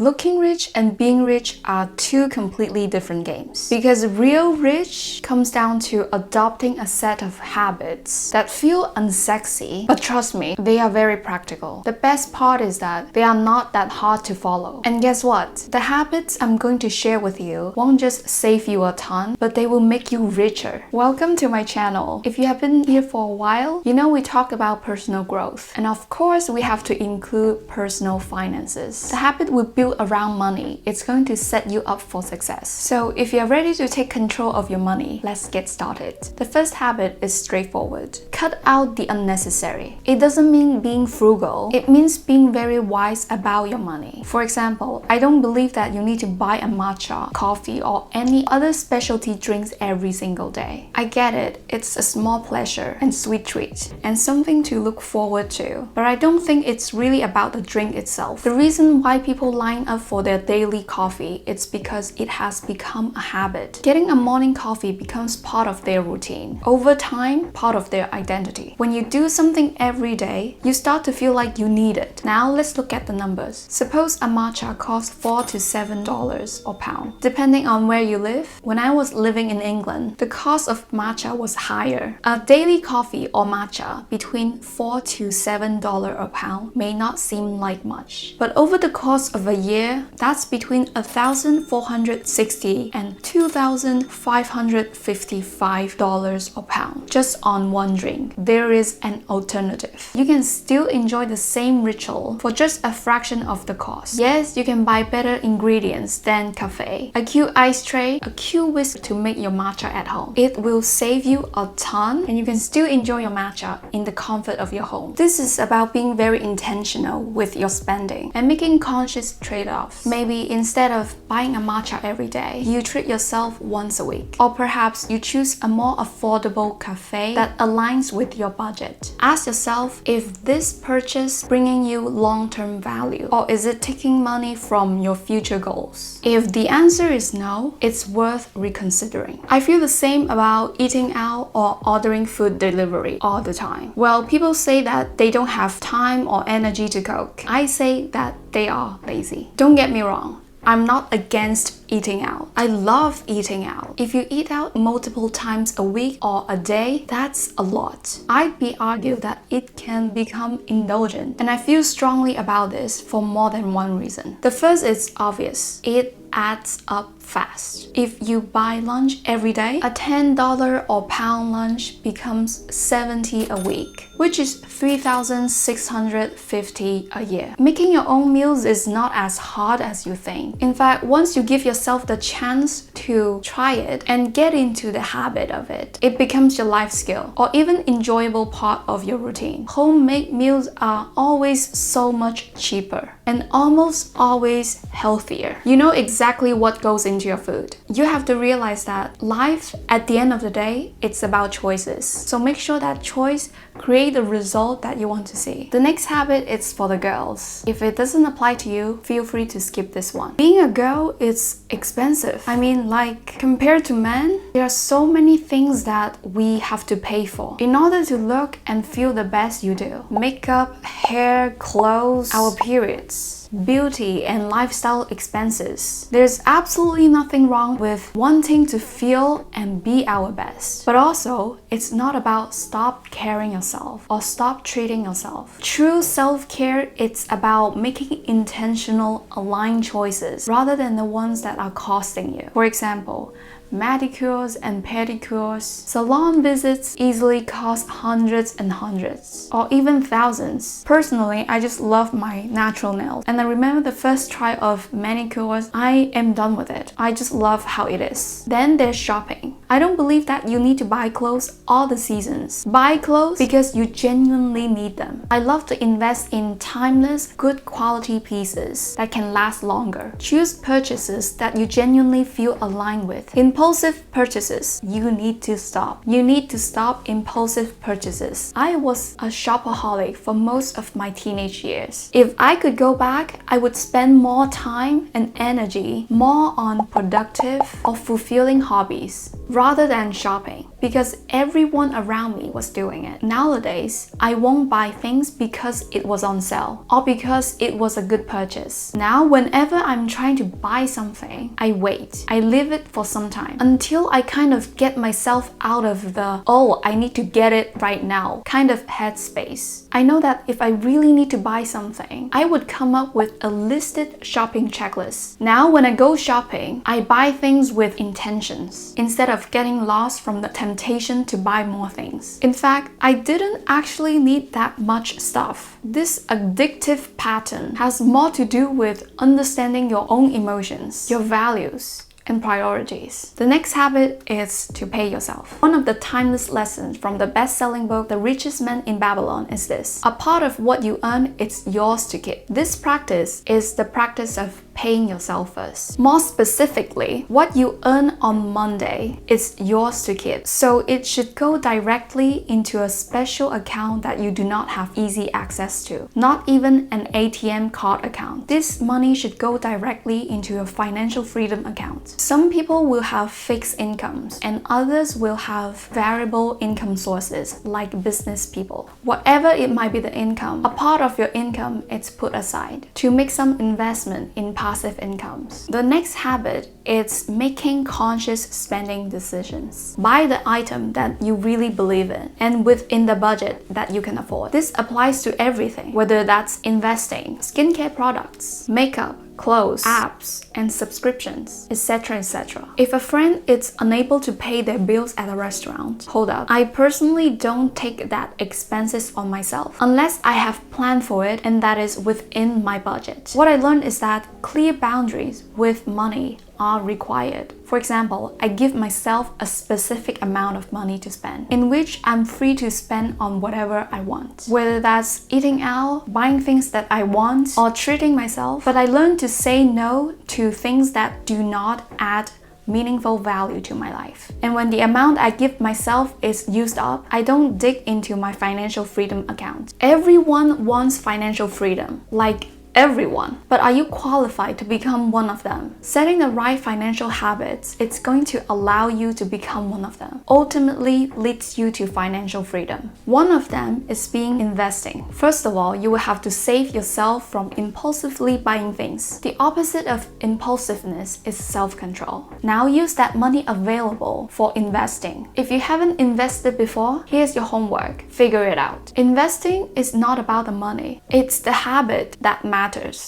Looking rich and being rich are two completely different games. Because real rich comes down to adopting a set of habits that feel unsexy, but trust me, they are very practical. The best part is that they are not that hard to follow. And guess what? The habits I'm going to share with you won't just save you a ton, but they will make you richer. Welcome to my channel. If you have been here for a while, you know we talk about personal growth. And of course, we have to include personal finances. The habit we build around money, it's going to set you up for success. So if you're ready to take control of your money, let's get started. The first habit is straightforward. Cut out the unnecessary. It doesn't mean being frugal. It means being very wise about your money. For example, I don't believe that you need to buy a matcha, coffee, or any other specialty drinks every single day. I get it. It's a small pleasure and sweet treat and something to look forward to. But I don't think it's really about the drink itself. The reason why people line up for their daily coffee, it's because it has become a habit. Getting a morning coffee becomes part of their routine. Over time, part of their identity. When you do something every day, you start to feel like you need it. Now let's look at the numbers. Suppose a matcha costs $4 to $7 a pound, depending on where you live. When I was living in England, the cost of matcha was higher. A daily coffee or matcha between $4 to $7 a pound may not seem like much, but over the course of a year, that's between $1,460 and $2,555 a pound just on one drink. There is an alternative. You can still enjoy the same ritual for just a fraction of the cost. Yes, you can buy better ingredients than cafe, a cute ice tray, a cute whisk to make your matcha at home. It will save you a ton and you can still enjoy your matcha in the comfort of your home. This is about being very intentional with your spending and making conscious trade-offs. Maybe instead of buying a matcha every day, you treat yourself once a week. Or perhaps you choose a more affordable cafe that aligns with your budget. Ask yourself if this purchase bringing you long-term value, or is it taking money from your future goals? If the answer is no, it's worth reconsidering. I feel the same about eating out or ordering food delivery all the time. Well, people say that they don't have time or energy to cook. I say that they are lazy. Don't get me wrong. I'm not against eating out. I love eating out. If you eat out multiple times a week or a day, that's a lot. I'd be argued that it can become indulgent. And I feel strongly about this for more than one reason. The first is obvious. It adds up fast. If you buy lunch every day, a $10 or pound lunch becomes $70 a week, which is $3,650 a year. Making your own meals is not as hard as you think. In fact, once you give yourself the chance to try it and get into the habit of it, it becomes your life skill or even enjoyable part of your routine. Homemade meals are always so much cheaper and almost always healthier. You know exactly what goes into your food. You have to realize that life, at the end of the day, it's about choices. So make sure that choice create the result that you want to see. The next habit is for the girls. If it doesn't apply to you, feel free to skip this one. Being a girl is expensive. I mean, like, compared to men, there are so many things that we have to pay for in order to look and feel the best you do. Makeup, hair, clothes, our periods, beauty and lifestyle expenses. There's absolutely nothing wrong with wanting to feel and be our best. But also, it's not about stop caring yourself or stop treating yourself. True self-care, it's about making intentional, aligned choices rather than the ones that are costing you. For example, manicures and pedicures. Salon visits easily cost hundreds and hundreds, or even thousands. Personally, I just love my natural nails. And I remember the first try of manicures, I am done with it. I just love how it is. Then there's shopping. I don't believe that you need to buy clothes all the seasons. Buy clothes because you genuinely need them. I love to invest in timeless, good quality pieces that can last longer. Choose purchases that you genuinely feel aligned with. Impulsive purchases, you need to stop. You need to stop impulsive purchases. I was a shopaholic for most of my teenage years. If I could go back, I would spend more time and energy more on productive or fulfilling hobbies rather than shopping because everyone around me was doing it. Nowadays, I won't buy things because it was on sale or because it was a good purchase. Now, whenever I'm trying to buy something, I wait. I leave it for some time until I kind of get myself out of the, oh, I need to get it right now kind of headspace. I know that if I really need to buy something, I would come up with a listed shopping checklist. Now, when I go shopping, I buy things with intentions instead of getting lost from the temptation to buy more things. In fact, I didn't actually need that much stuff. This addictive pattern has more to do with understanding your own emotions, your values, and priorities. The next habit is to pay yourself. One of the timeless lessons from the best-selling book The Richest Man in Babylon is this: a part of what you earn is yours to keep. This practice is the practice of paying yourself first. More specifically, what you earn on Monday is yours to keep. So it should go directly into a special account that you do not have easy access to, not even an ATM card account. This money should go directly into your financial freedom account. Some people will have fixed incomes and others will have variable income sources like business people. Whatever it might be the income, a part of your income is put aside to make some investment in passive incomes. The next habit is making conscious spending decisions. Buy the item that you really believe in and within the budget that you can afford. This applies to everything, whether that's investing, skincare products, makeup, clothes, apps, and subscriptions, etc., etc. If a friend is unable to pay their bills at a restaurant, hold up. I personally don't take that expenses on myself unless I have planned for it and that is within my budget. What I learned is that clear boundaries with money are required. For example, I give myself a specific amount of money to spend, in which I'm free to spend on whatever I want. Whether that's eating out, buying things that I want, or treating myself. But I learned to say no to things that do not add meaningful value to my life. And when the amount I give myself is used up, I don't dig into my financial freedom account. Everyone wants financial freedom, like everyone. But are you qualified to become one of them? Setting the right financial habits, it's going to allow you to become one of them. Ultimately leads you to financial freedom. One of them is being investing. First of all, you will have to save yourself from impulsively buying things. The opposite of impulsiveness is self-control. Now use that money available for investing. If you haven't invested before, here's your homework. Figure it out. Investing is not about the money. It's the habit that matters.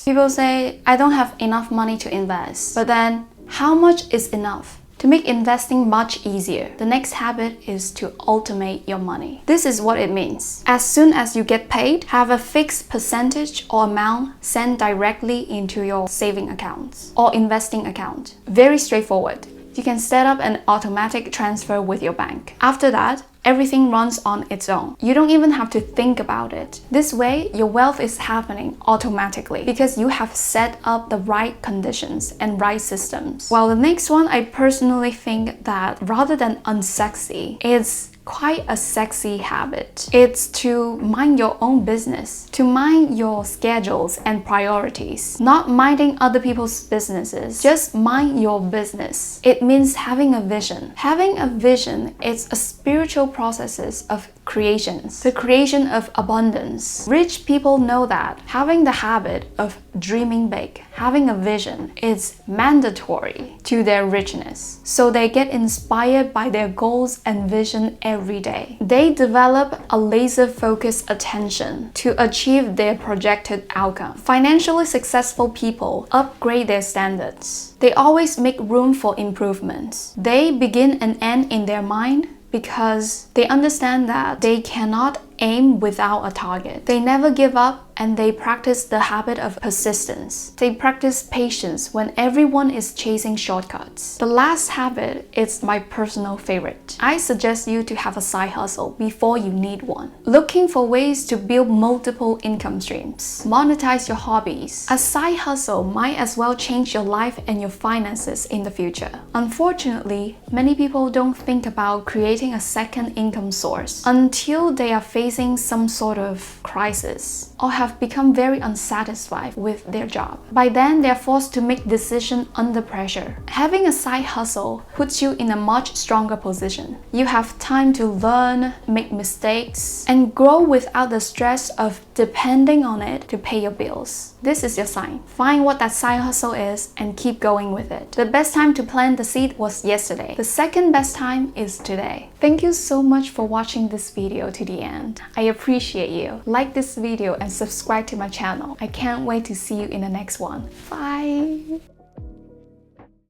People say, I don't have enough money to invest. But then, how much is enough? To make investing much easier, the next habit is to automate your money. This is what it means. As soon as you get paid, have a fixed percentage or amount sent directly into your saving accounts or investing account. Very straightforward. You can set up an automatic transfer with your bank. After that, everything runs on its own. You don't even have to think about it. This way, your wealth is happening automatically because you have set up the right conditions and right systems. While the next one, I personally think that rather than unsexy, is quite a sexy habit. It's to mind your own business, to mind your schedules and priorities, not minding other people's businesses. Just mind your business. It means having a vision. Having a vision is a spiritual process of creations, the creation of abundance. Rich people know that having the habit of dreaming big, having a vision, is mandatory to their richness. So they get inspired by their goals and vision every day. They develop a laser-focused attention to achieve their projected outcome. Financially successful people upgrade their standards. They always make room for improvements. They begin and end in their mind because they understand that they cannot aim without a target. They never give up and they practice the habit of persistence. They practice patience when everyone is chasing shortcuts. The last habit is my personal favorite. I suggest you to have a side hustle before you need one. Looking for ways to build multiple income streams. Monetize your hobbies. A side hustle might as well change your life and your finances in the future. Unfortunately, many people don't think about creating a second income source until they are facing some sort of crisis or have become very unsatisfied with their job. By then, they're forced to make decisions under pressure. Having a side hustle puts you in a much stronger position. You have time to learn, make mistakes, and grow without the stress of depending on it to pay your bills. This is your sign. Find what that side hustle is and keep going with it. The best time to plant the seed was yesterday. The second best time is today. Thank you so much for watching this video to the end. I appreciate you. Like this video and subscribe to my channel. I can't wait to see you in the next one. Bye!